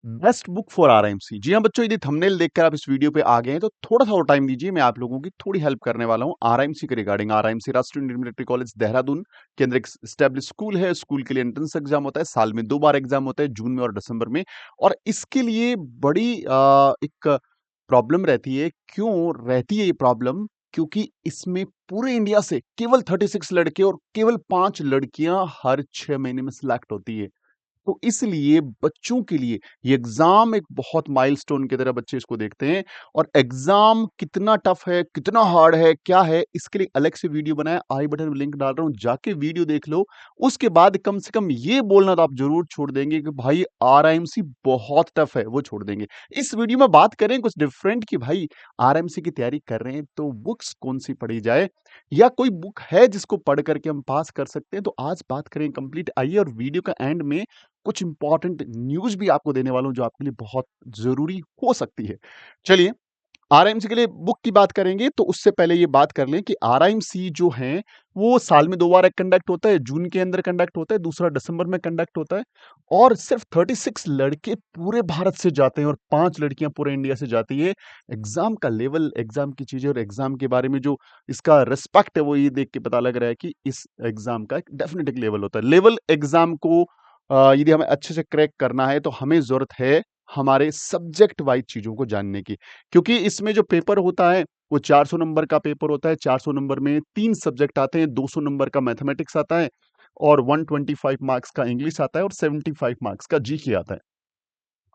Best book for RMC. जी हाँ बच्चों, यदि थंबनेल देखकर आप इस वीडियो पे आ गए हैं तो थोड़ा सा और टाइम दीजिए, मैं आप लोगों की थोड़ी हेल्प करने वाला हूँ आरएमसी के रिगार्डिंग। आरएमसी राष्ट्रीय इंडियन मिलिट्री कॉलेज देहरादून के अंदर एक स्टैब्लिश स्कूल है। स्कूल के लिए एंट्रेंस एग्जाम होता है, साल में 2 बार एग्जाम होता है, जून में और दिसंबर में। और इसके लिए बड़ी एक प्रॉब्लम रहती है। क्यों रहती है ये प्रॉब्लम? क्योंकि इसमें पूरे इंडिया से केवल 36 लड़के और केवल 5 लड़कियां हर 6 महीने में सिलेक्ट होती है। तो इसलिए बच्चों के लिए ये एग्जाम एक बहुत माइलस्टोन की तरह बच्चे इसको देखते हैं। और एग्जाम कितना टफ है, कितना हार्ड है, क्या है, इसके लिए अलग से वीडियो बनाया, आई बटन में लिंक डाल रहा हूं, जाके वीडियो देख लो। उसके बाद कम से कम ये बोलना तो आप जरूर छोड़ देंगे कि भाई आरआईएमसी बहुत टफ है, वो छोड़ देंगे। इस वीडियो में बात करें कुछ डिफरेंट कि भाई आरआईएमसी की तैयारी कर रहे हैं तो बुक्स कौन सी पढ़ी जाए, या कोई बुक है जिसको पढ़ करके हम पास कर सकते हैं। तो आज बात करें कंप्लीट। आइए, और वीडियो का एंड में कुछ इंपॉर्टेंट न्यूज़ भी आपको देने वाला हूँ जो आपके लिए बहुत ज़रूरी हो सकती है। चलिए, आरआईएमसी के लिए बुक की बात करेंगे तो उससे पहले ये बात कर लें कि आरआईएमसी जो है वो साल में 2 बार कंडक्ट होता है, जून के अंदर कंडक्ट होता है, दूसरा दिसंबर में कंडक्ट होता है। और सिर्फ 36 लड़के पूरे भारत से जाते हैं और 5 लड़कियां पूरे इंडिया से जाती है। एग्जाम का लेवल, एग्जाम की चीजें और एग्जाम के बारे में जो इसका रिस्पेक्ट है वो ये देख के पता लग रहा है कि इस एग्जाम का एक डेफिनेट एक लेवल होता है। लेवल एग्जाम को यदि हमें अच्छे से क्रैक करना है तो हमें जरूरत है हमारे सब्जेक्ट वाइज चीजों को जानने की। क्योंकि इसमें जो पेपर होता है वो 400 नंबर का पेपर होता है। 400 नंबर में 3 सब्जेक्ट आते हैं, 200 नंबर का मैथमेटिक्स आता है और 125 मार्क्स का इंग्लिश आता है और 75 मार्क्स का जीके आता है।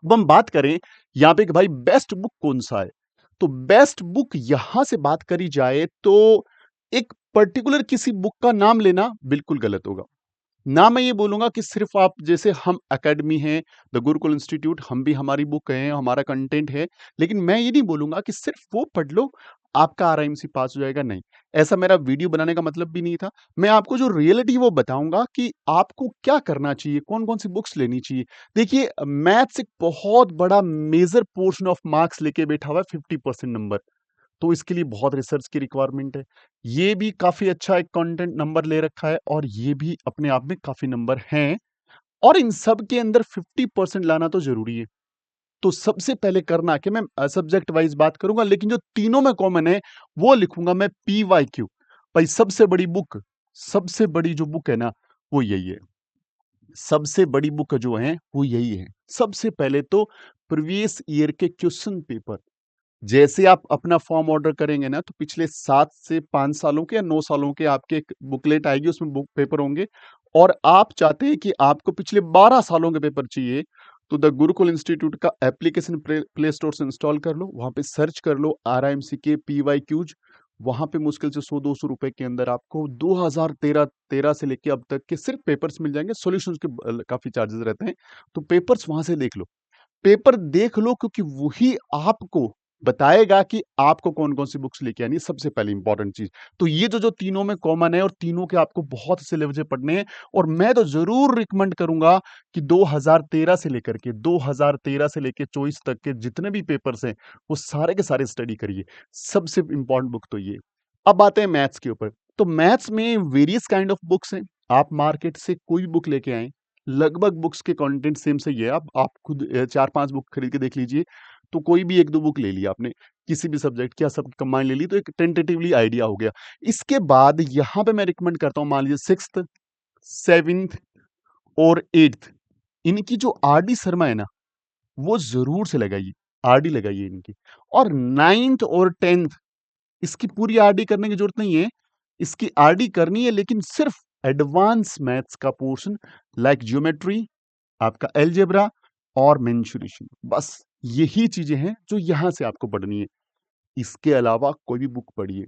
अब हम बात करें यहाँ पे कि भाई बेस्ट बुक कौन सा है, तो बेस्ट बुक यहां से बात करी जाए तो एक पर्टिकुलर किसी बुक का नाम लेना बिल्कुल गलत होगा। ना मैं ये बोलूंगा कि सिर्फ आप, जैसे हम एकेडमी हैं, द गुरुकुल इंस्टीट्यूट, हम भी हमारी बुक है, हमारा कंटेंट है, लेकिन मैं ये नहीं बोलूंगा कि सिर्फ वो पढ़ लो आपका आरआईएमसी पास हो जाएगा। नहीं, ऐसा मेरा वीडियो बनाने का मतलब भी नहीं था। मैं आपको जो रियलिटी वो बताऊंगा कि आपको क्या करना चाहिए, कौन कौन सी बुक्स लेनी चाहिए। देखिए, मैथ्स एक बहुत बड़ा मेजर पोर्शन ऑफ मार्क्स लेके बैठा हुआ है, 50% नंबर। तो इसके लिए बहुत रिसर्च की रिक्वायरमेंट है। ये भी काफ़ी अच्छा एक कंटेंट नंबर ले रखा है और ये भी अपने आप में काफ़ी नंबर हैं। और इन सब के अंदर 50% लाना तो ज़रूरी है। तो सबसे पहले करना कि मैं सब्जेक्ट वाइज़ बात करूँगा, लेकिन जो तीनों में कॉमन है, वो लिखूँगा मैं पीवाईक्यू। भाई सबसे बड़ी जो बुक है ना, वो यही है। सबसे बड़ी बुक जो है, वो यही है। सबसे पहले तो प्रीवियस ईयर के क्वेश्चन पेपर, जैसे आप अपना फॉर्म ऑर्डर करेंगे ना, तो पिछले 7 से 5 सालों के या 9 सालों के आपके एक बुकलेट आएगी, उसमें बुक पेपर होंगे। और आप चाहते हैं कि आपको पिछले 12 सालों के पेपर चाहिए, तो द गुरुकुल इंस्टीट्यूट का एप्लीकेशन प्ले स्टोर से इंस्टॉल कर लो, वहाँ पे सर्च कर लो आरआईएमसी के पीवाईक्यूज। वहाँ पे मुश्किल से 100-200 रुपए के अंदर आपको 2013 से लेके अब तक के सिर्फ पेपर्स मिल जाएंगे। सॉल्यूशंस के काफ़ी चार्जेस रहते हैं, तो पेपर्स वहाँ से देख लो। पेपर देख लो, क्योंकि वही आपको बताएगा कि आपको कौन-कौन सी बुक्स लेके आनी है, सबसे पहले इंपॉर्टेंट चीज़। तो ये जो तीनों में कॉमन है और तीनों के आपको बहुत सिलेबस पढ़ने हैं। और मैं तो ज़रूर रिकमेंड करूँगा कि 2013 से लेके 24 तक के जितने भी पेपर्स हैं, वो सारे के सारे स्टडी करिए। सबसे इम्पोर्टेंट बुक तो ये। अब आते हैं मैथ्स के ऊपर। तो मैथ्स में वेरियस काइंड ऑफ बुक्स हैं। आप मार्केट से कोई भी बुक लेके आएँ, लगभग बुक्स के कंटेंट सेम से ही है। आप खुद 4-5 बुक खरीद के देख लीजिए, तो कोई भी 1-2 बुक ले लिया आपने, किसी भी सब्जेक्ट की या सब कंबाइन ले ली, तो एक टेंटेटिवली आइडिया हो गया। इसके बाद यहाँ पे मैं रिकमेंड करता हूँ, मान लीजिए 6th, 7th और 8th, इनकी जो आरडी शर्मा है ना, वो ज़रूर से लगाइए, आरडी लगाइए इनकी। और 9th और 10th, इसकी पूरी आरडी करने की ज़रूरत नहीं है। इसकी आरडी करनी है, लेकिन सिर्फ एडवांस मैथ्स का पोर्शन, लाइक ज्योमेट्री, आपका अलजेब्रा और मेंशुरेशन, बस यही चीजें हैं जो यहां से आपको पढ़नी है। इसके अलावा कोई भी बुक पढ़िए,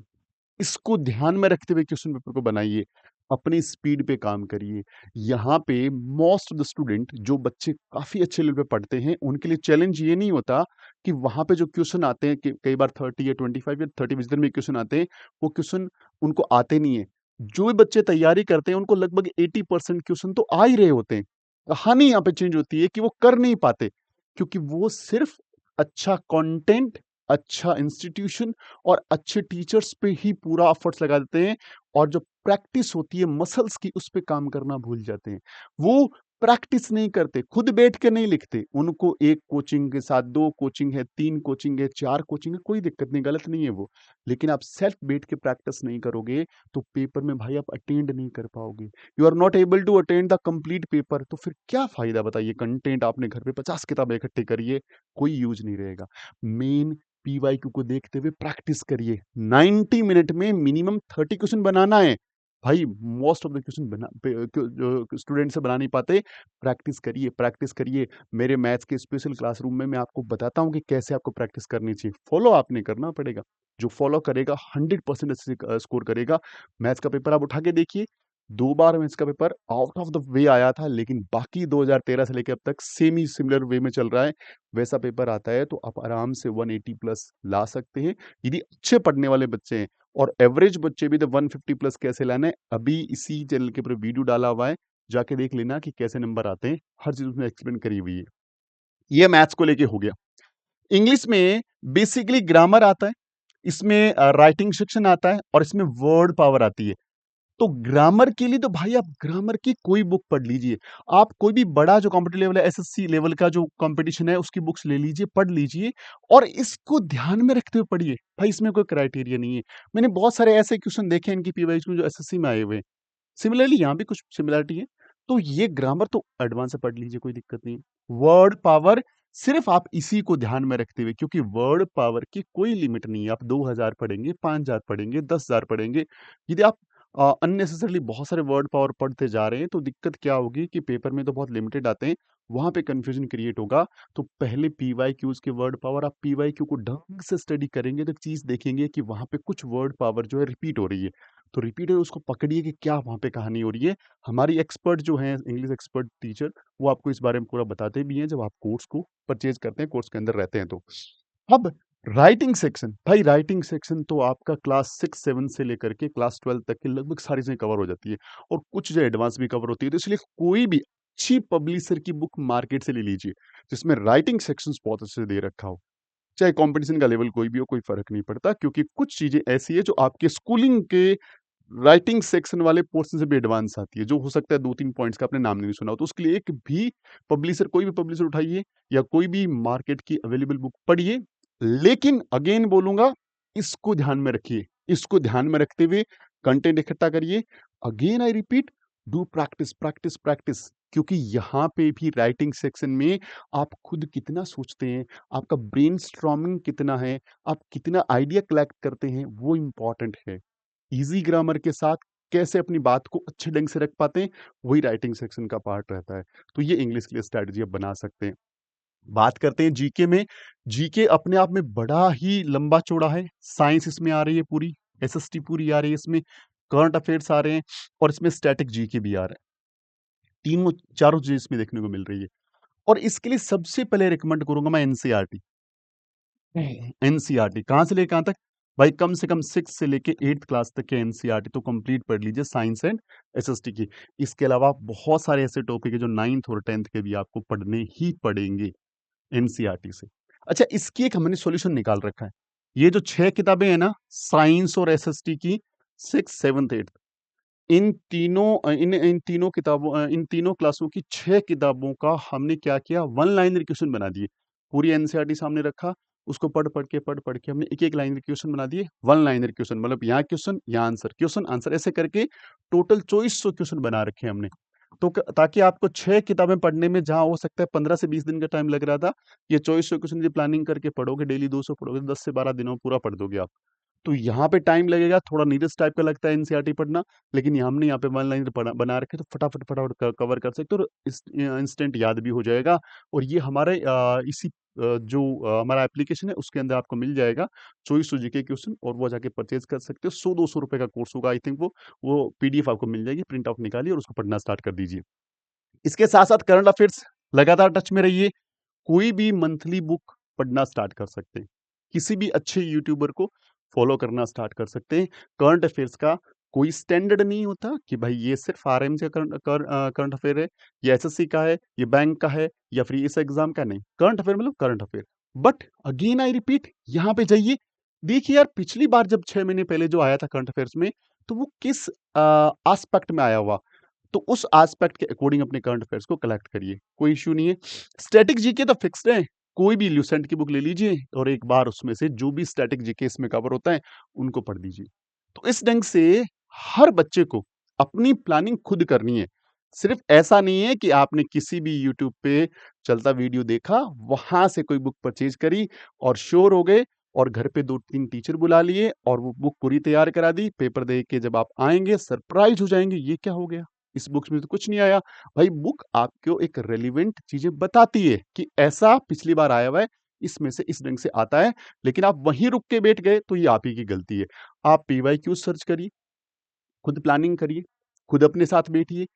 इसको ध्यान में रखते हुए क्वेश्चन पेपर को बनाइए, अपनी स्पीड पे काम करिए। यहाँ पे मोस्ट ऑफ द स्टूडेंट, जो बच्चे काफी अच्छे लेवल पे पढ़ते हैं, उनके लिए चैलेंज ये नहीं होता कि वहां पे जो क्वेश्चन आते हैं कि कई बार 30 या 25 या 30 विजिटर में क्वेश्चन आते हैं, वो क्वेश्चन उनको आते नहीं है। जो भी बच्चे तैयारी करते हैं, उनको लगभग 80% क्वेश्चन तो आ ही रहे होते हैं। कहानी यहाँ पे चेंज होती है कि वो कर नहीं पाते, क्योंकि वो सिर्फ अच्छा कंटेंट, अच्छा इंस्टीट्यूशन और अच्छे टीचर्स पे ही पूरा एफर्ट्स लगा देते हैं। और जो प्रैक्टिस होती है मसल्स की, उस पे काम करना भूल जाते हैं। वो प्रैक्टिस नहीं करते, खुद बैठ के नहीं लिखते। उनको 1 कोचिंग के साथ 2 कोचिंग है, 3 कोचिंग है, 4 कोचिंग है, कोई दिक्कत नहीं, गलत नहीं है वो। लेकिन आप सेल्फ बैठ के प्रैक्टिस नहीं करोगे, तो पेपर में भाई आप अटेंड नहीं कर पाओगे। You are not able to attend the complete paper, तो फिर क्या फ़ायदा बताइए? कंटेंट आपने घर पे 50 किताबें इकट्ठी करी है, कोई यूज़ नहीं रहेगा। मेन पीवाईक्यू को देखते हुए प्रैक्टिस करिए। 90 मिनट में मिनिमम 30 क्वेश्चन बनाना है। भाई मोस्ट ऑफ द क्वेश्चन बना जो स्टूडेंट से बना नहीं पाते, प्रैक्टिस करिए, प्रैक्टिस करिए। मेरे मैथ्स के स्पेशल क्लासरूम में मैं आपको बताता हूँ कि कैसे आपको प्रैक्टिस करनी चाहिए। फॉलो आपने करना पड़ेगा। जो फॉलो करेगा 100% अच्छे स्कोर करेगा। मैथ्स का पेपर आप उठा के देखिए, 2 बार मैथ्स का paper out of the way आया था, लेकिन बाकी 2013 से लेके अब तक सेम ही सिमिलर वे में चल रहा है। वैसा पेपर आता है तो आप आराम से 180 प्लस ला सकते हैं, यदि अच्छे पढ़ने वाले बच्चे हैं। और एवरेज बच्चे भी तो 150 प्लस कैसे लाना है, अभी इसी चैनल के ऊपर वीडियो डाला हुआ है, जाके देख लेना कि कैसे नंबर आते हैं, हर चीज़ उसमें एक्सप्लेन करी हुई है। ये मैथ्स को लेके हो गया। इंग्लिश में बेसिकली ग्रामर आता है, इसमें राइटिंग सेक्शन आता है और इसमें वर्ड पावर आती है। तो ग्रामर के लिए तो भाई आप ग्रामर की कोई बुक पढ़ लीजिए। आप कोई भी बड़ा जो कॉम्पिटिटिव लेवल है, एसएससी लेवल का जो कॉम्पिटिशन है, उसकी बुक्स ले लीजिए, पढ़ लीजिए और इसको ध्यान में रखते हुए पढ़िए। भाई इसमें कोई क्राइटेरिया नहीं है। मैंने बहुत सारे ऐसे क्वेश्चन देखे हैं इनकी पीवाईक्यू में जो एसएससी में आए हुए हैं। सिमिलरली यहाँ भी कुछ सिमिलरिटी है। तो ये ग्रामर तो एडवांस से पढ़ लीजिए, कोई दिक्कत नहीं है। वर्ड पावर सिर्फ आप इसी को ध्यान में रखते हुए, क्योंकि वर्ड पावर की कोई लिमिट नहीं है। आप 2000 पढ़ेंगे, 5000 पढ़ेंगे, 10,000 पढ़ेंगे। यदि आप अननेसेसरली बहुत सारे वर्ड पावर पढ़ते जा रहे हैं, तो दिक्कत क्या होगी कि पेपर में तो बहुत लिमिटेड आते हैं, वहां पे कंफ्यूजन क्रिएट होगा। तो पहले पीवाईक्यूज के वर्ड पावर, आप पीवाईक्यू को ढंग से स्टडी करेंगे तो एक चीज देखेंगे कि वहां पे कुछ वर्ड पावर जो है रिपीट हो रही है। तो रिपीट है, उसको पकड़िए कि क्या वहाँ पे कहानी हो रही है। हमारी एक्सपर्ट जो हैं, इंग्लिश एक्सपर्ट टीचर, वो आपको इस बारे में पूरा बताते भी हैं जब आप कोर्स को परचेज करते हैं, कोर्स के अंदर रहते हैं तो। अब राइटिंग सेक्शन, भाई राइटिंग सेक्शन तो आपका क्लास 6-7 से लेकर के क्लास 12 तक की लगभग सारी चीज़ें कवर हो जाती है और कुछ जो एडवांस भी कवर होती है। तो इसलिए कोई भी अच्छी पब्लिशर की बुक मार्केट से ले लीजिए, जिसमें राइटिंग सेक्शंस बहुत अच्छे से दे रखा हो। चाहे कंपटीशन का लेवल कोई भी हो, कोई फ़र्क नहीं पड़ता, क्योंकि कुछ चीज़ें ऐसी है जो आपके स्कूलिंग के राइटिंग सेक्शन वाले पोर्शन से भी एडवांस आती है, जो हो सकता है 2-3 पॉइंट्स का आपने नाम नहीं सुना हो। तो उसके लिए एक भी पब्लिशर, कोई भी पब्लिशर उठाइए या कोई भी मार्केट की अवेलेबल बुक पढ़िए। लेकिन अगेन बोलूँगा, इसको ध्यान में रखिए। इसको ध्यान में रखते हुए कंटेंट इकट्ठा करिए। Again I repeat, do practice, practice, practice, क्योंकि यहाँ पे भी राइटिंग सेक्शन में आप खुद कितना सोचते हैं, आपका ब्रेनस्टॉर्मिंग कितना है, आप कितना आइडिया कलेक्ट करते हैं, वो इम्पोर्टेंट है। ईज़ी ग्रामर के साथ कैसे अपनी बात को अच्छे ढंग से रख पाते हैं, वही राइटिंग सेक्शन का पार्ट रहता है। तो ये इंग्लिश के लिए स्ट्रैटेजी आप बना सकते हैं। बात करते हैं जीके में। जीके अपने आप में बड़ा ही लंबा-चौड़ा है। साइंस इसमें आ रही है पूरी, एसएसटी पूरी आ रही है इसमें, करंट अफेयर्स आ रहे हैं और इसमें स्टैटिक जीके भी आ रहा है। तीनों चारों चीज़ इसमें देखने को मिल रही है और इसके लिए सबसे पहले रिकमेंड करूँगा मैं एनसीईआरटी। एनसीईआरटी कहाँ से लेके कहाँ तक? भाई कम से कम 6 से लेके 8th क्लास तक के एनसीईआरटी तो कंप्लीट पढ़ लीजिए, साइंस एंड एसएसटी की। इसके अलावा बहुत सारे ऐसे टॉपिक है जो 9th और 10th के भी आपको पढ़ने ही पड़ेंगे एनसीईआरटी से। अच्छा, इसकी एक हमने सॉल्यूशन निकाल रखा है। ये जो 6 किताबें हैं ना, साइंस और एसएसटी की, 6th, 7th, 8th, इन तीनों इन तीनों किताबों इन तीनों क्लासों की 6 किताबों का हमने क्या किया, वन लाइनर क्वेश्चन बना दिए। पूरी एनसीईआरटी सामने रखा, उसको पढ़ के हमने एक-एक लाइन के क्वेश्चन बना दिए। वन लाइनर क्वेश्चन मतलब यहाँ क्वेश्चन, यहाँ आंसर, क्वेश्चन आंसर, ऐसे करके टोटल 2400 क्वेश्चन बना रखे हैं हमने। तो ताकि आपको 6 किताबें पढ़ने में जहाँ हो सकता है 15 से 20 दिन का टाइम लग रहा था, ये 2400 क्वेश्चन की प्लानिंग करके पढ़ोगे, डेली 200 पढ़ोगे, 10 से 12 दिनों में पूरा पढ़ दोगे आप। तो यहाँ पे टाइम लगेगा, थोड़ा नीरस टाइप का लगता है एनसीईआरटी पढ़ना, लेकिन हमने यहाँ पे वन लाइनर बना रखे तो फटाफट फटाफट कवर कर सकते हो और इंस्टेंट याद भी हो जाएगा। और ये हमारे इसी जो हमारा एप्लीकेशन है उसके अंदर आपको मिल जाएगा 2400 जीके क्वेश्चन, और वो जाके परचेज कर सकते हो। 100-200 रुपए का कोर्स होगा आई थिंक। वो पीडीएफ आपको मिल जाएगी, प्रिंट आउट निकालिए और उसको पढ़ना स्टार्ट कर दीजिए। इसके साथ साथ करंट अफेयर्स लगातार टच में रहिए। कोई भी मंथली बुक पढ़ना स्टार्ट कर सकते हैं। किसी भी अच्छे यूट्यूबर को फॉलो करना स्टार्ट कर सकते हैं। करंट अफेयर्स का कोई स्टैंडर्ड नहीं होता कि भाई ये सिर्फ आरएमसी का करंट अफेयर है, ये एसएससी का है, ये बैंक का है या फिर इस एग्जाम का, नहीं। करंट अफेयर मतलब current affair. But again I repeat, यहाँ पे जाइए, देखिए यार पिछली बार जब 6 महीने पहले जो आया था करंट अफेयर्स में, तो वो किस आस्पेक्ट में आया हुआ। तो उस एस्पेक्ट के अकॉर्डिंग अपने करंट अफेयर्स को कलेक्ट करिए, कोई इश्यू नहीं है। स्टैटिक जीके तो फिक्स्ड है, कोई भी ल्यूसेंट की बुक ले लीजिए और एक बार उसमें से जो भी स्टैटिक जीके इसमें कवर होता है, उनको पढ़ लीजिए। तो इस ढंग से हर बच्चे को अपनी प्लानिंग खुद करनी है। सिर्फ ऐसा नहीं है कि आपने किसी भी यूट्यूब पे चलता वीडियो देखा, वहाँ से कोई बुक परचेज़ करी और श्योर हो गए और घर पे 2-3 टीचर बुला लिए और वो बुक पूरी तैयार करा दी। पेपर दे के जब आप आएँगे सरप्राइज़ हो जाएँगे, ये क्या हो गया? इस बुक्स में तो कुछ नहीं आया। भाई बुक आपको एक रेलेवेंट चीज़ें बताती है कि ऐसा पिछली बार आया हुआ है, इसमें से इस ढंग से आता है, लेकिन आप वहीं रुक के बैठ गए तो ये आप ही की गलती है। आप पीवाईक्यू सर्च करिए, खुद प्लानिंग करिए, खुद अपने साथ बैठिए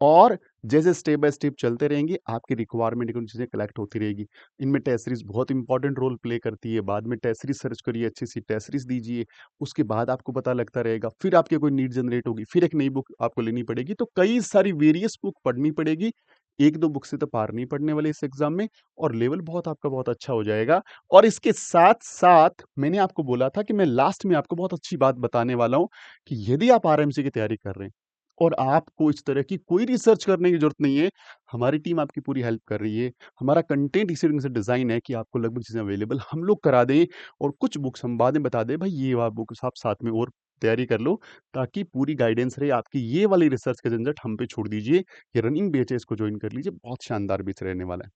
और जैसे स्टेप बाय स्टेप चलते रहेंगे, आपकी रिक्वायरमेंट अकॉर्डिंग चीज़ें कलेक्ट होती रहेगी। इनमें टेस्ट सीरीज़ बहुत इंपॉर्टेंट रोल प्ले करती है, बाद में टेस्ट सीरीज़ सर्च करिए, अच्छी-सी टेस्ट सीरीज़ दीजिए, उसके बाद आपको पता लगता रहेगा, फिर आपकी कोई नीड जनरेट होगी, फिर एक नई बुक आपको लेनी पड़ेगी, तो कई सारी वेरियस बुक पढ़नी पड़ेगी। 1-2 बुक से तो पार नहीं पड़ने वाले इस एग्ज़ाम में और लेवल बहुत आपका बहुत अच्छा हो जाएगा और इसके साथ-साथ मैंने आपको बोला था कि मैं लास्ट में आपको बहुत अच्छी बात बताने वाला हूँ कि यदि आप आरएमसी की तैयारी कर रहे हैं और आपको इस तरह की कोई रिसर्च करने की ज़रूरत नहीं है, हमारी टीम आपकी पूरी हेल्प कर रही है। हमारा कंटेंट इसी ढंग से डिज़ाइन है कि आपको लगभग चीज़ें अवेलेबल हम लोग करा दें और कुछ बुक्स हम बाद में बता दें, भाई ये वाला बुक्स आप साथ में और तैयारी कर लो, ताकि पूरी गाइडेंस रहे। आपकी ये वाली रिसर्च का झंझट हम पे छोड़ दीजिए। ये रनिंग बैच है, इसको जॉइन कर लीजिए, बहुत शानदार बैच रहने वाला है।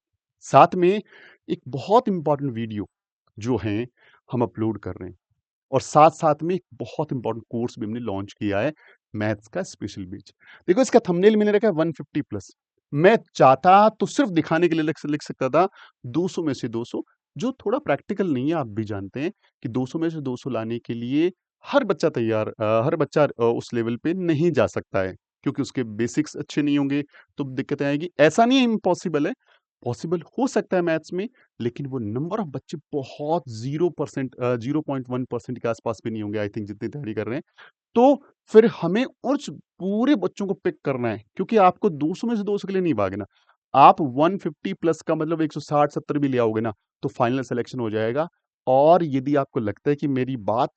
साथ में एक बहुत इम्पोर्टेंट वीडियो जो है, हम अपलोड कर रहे हैं। और साथ-साथ में एक बहुत इम्पोर्टेंट कोर्स भी हमने लॉन्च किया है, मैथ्स का स्पेशल बैच। देखो इसका थंबनेल मैंने रखा है 150 प्लस। मैं चाहता तो सिर्फ़ दिखाने के लिए लिख सकता था 200 में से 200 जो थोड़ा प्रैक्टिकल नहीं है, आप भी जानते हैं कि 200 में से 200 लाने के लिए हर बच्चा उस लेवल पे नहीं जा सकता है, क्योंकि उसके बेसिक्स अच्छे नहीं होंगे, तो दिक्कतें आएँगी। ऐसा नहीं है इम्पॉसिबल है, पॉसिबल हो सकता है मैथ्स में, लेकिन वो नंबर ऑफ बच्चे बहुत 0.1% के आसपास भी नहीं होंगे आई थिंक जितनी तैयारी कर रहे हैं। तो फिर हमें उस पूरे बच्चों को पिक करना है क्योंकि आपको 200 में से 200 के लिए नहीं भागना। आप 150 प्लस का मतलब 160-70 भी ले आओगे ना, तो फाइनल सिलेक्शन हो जाएगा और यदि आपको लगता है कि मेरी बात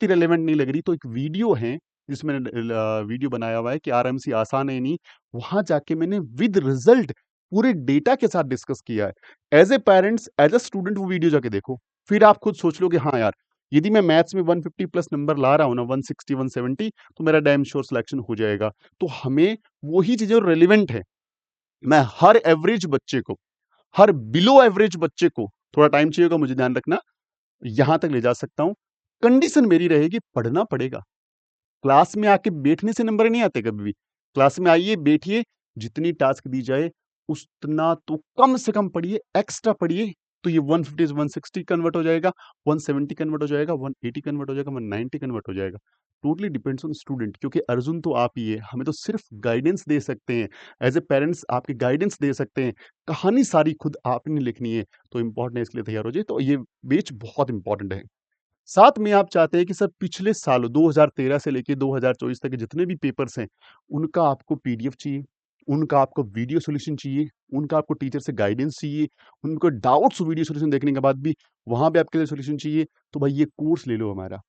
इतनी रिलेवेंट नहीं लग रही तो एक वीडियो है जिसमें वीडियो बनाया हुआ है कि आरएमसी आसान है नहीं, वहाँ जाके मैंने विद रिजल्ट पूरे डेटा के साथ डिस्कस किया है। As a parents, as a student वो वीडियो जाके देखो। फिर आप खुद सोच लो कि हाँ यार, यदि मैं मैथ्स में 150 प्लस नंबर ला रहा हूँ ना 160, 170 तो मेरा डैम श्योर सिलेक्शन हो जाएगा। तो हमें वही चीज़ें रिलेवेंट है। मैं हर एवरेज बच्चे को, हर बिलो एवरेज बच्चे को थोड़ा टाइम चाहिए होगा मुझे ध्यान रखना, यहाँ तक ले जा सकता हूँ। कंडीशन मेरी रहेगी पढ़ना पड़ेगा। क्लास में आके बैठने से नंबर नहीं आते कभी भी। क्लास में आइए, बैठिए, जितनी टास्क दी जाए उतना तो कम से कम पढ़िए, एक्स्ट्रा पढ़िए, तो ये 150 से 160 कन्वर्ट हो जाएगा, 170 कन्वर्ट हो जाएगा, 180 कन्वर्ट हो जाएगा, 190 कन्वर्ट हो जाएगा। टोटली डिपेंड्स ऑन स्टूडेंट क्योंकि अर्जुन तो आप ही है, हमें तो सिर्फ गाइडेंस दे सकते हैं। एज़ अ पेरेंट्स आपके गाइडेंस दे सकते हैं। कहानी सारी खुद आपने लिखनी है, तो इम्पोर्टेंट है इसके लिए तैयार हो जाइए, तो ये बैच बहुत इम्पोर्टेंट है। साथ में आप चाहते हैं कि सर पिछले सालों 2013 से लेके 2024 तक के जितने भी पेपर्स हैं, उनका आपको पीडीएफ चाहिए, उनका आपको वीडियो सॉल्यूशन चाहिए, उनका आपको टीचर से गाइडेंस चाहिए, उनको डाउट्स वीडियो सॉल्यूशन देखने के बाद भी वहाँ पे आपके लिए सॉल्यूशन चाहिए, तो भाई ये कोर्स ले लो हमारा।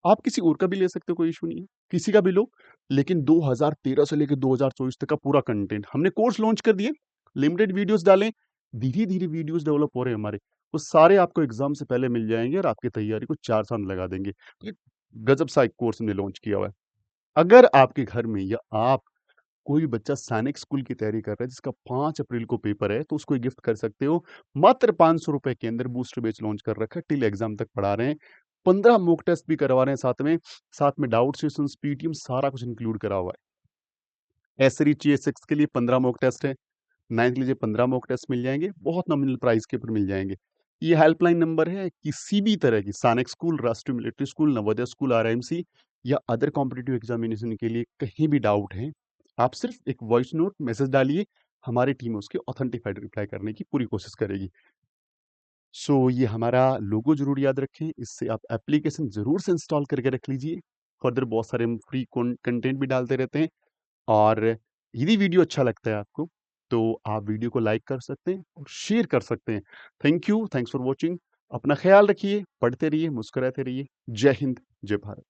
आप किसी और का भी ले सकते हो, कोई इश्यू नहीं है, किसी का भी लो, लेकिन 2013 से लेके 2024 तक का पूरा कंटेंट हमने कोर्स लॉन्च कर दिए, लिमिटेड वीडियोज़ डालें, धीरे-धीरे वीडियोज़ डेवलप हो रहे हैं हमारे, वो सारे आपको एग्ज़ाम से पहले मिल जाएँगे और आपकी तैयारी को 4 साल लगा देंगे। ये गज़ब सा एक कोर्स हमने लॉन्च किया हुआ है। अगर आपके घर में या आप कोई भी बच्चा सैनिक स्कूल की तैयारी कर रहा है जिसका 5 अप्रैल को पेपर है, तो उसको गिफ्ट कर सकते हो। मात्र ₹500 के अंदर बूस्टर बैच लॉन्च कर रखा है, टिल एग्ज़ाम तक पढ़ा रहे हैं। 15 मॉक टेस्ट भी करवा रहे हैं साथ में डाउट सेशंस, पीटीएम सारा कुछ इंक्लूड करा हुआ है। एसरीची ए6 के लिए 15 मॉक टेस्ट है, 9th के लिए 15 मॉक टेस्ट मिल जाएँगे, बहुत नॉमिनल प्राइस के ऊपर मिल जाएँगे। ये हेल्पलाइन नंबर है, किसी भी तरह की सैनिक स्कूल, राष्ट्रीय military school, Navodaya school, RMC या अदर कॉम्पिटिटिव एग्ज़ामिनेशन के लिए कहीं भी डाउट है, आप सिर्फ़ एक वॉइस नोट मैसेज डालिए, हमारी टीम उसके ऑथेंटिफाइड रिप्लाई करने की पूरी कोशिश करेगी। सो ये हमारा लोगो ज़रूर याद रखें, इससे आप एप्लीकेशन ज़रूर से इंस्टॉल करके रख लीजिए। फर्दर बहुत सारे हम फ्री कंटेंट भी डालते रहते हैं और यदि वीडियो अच्छा लगता है आपको, तो आप वीडियो को लाइक कर सकते हैं और शेयर कर सकते हैं। Thank you, thanks for watching. अपना ख़्याल रखिए, पढ़ते रहिए, मुस्कुराते रहिए। जय हिंद, जय भारत।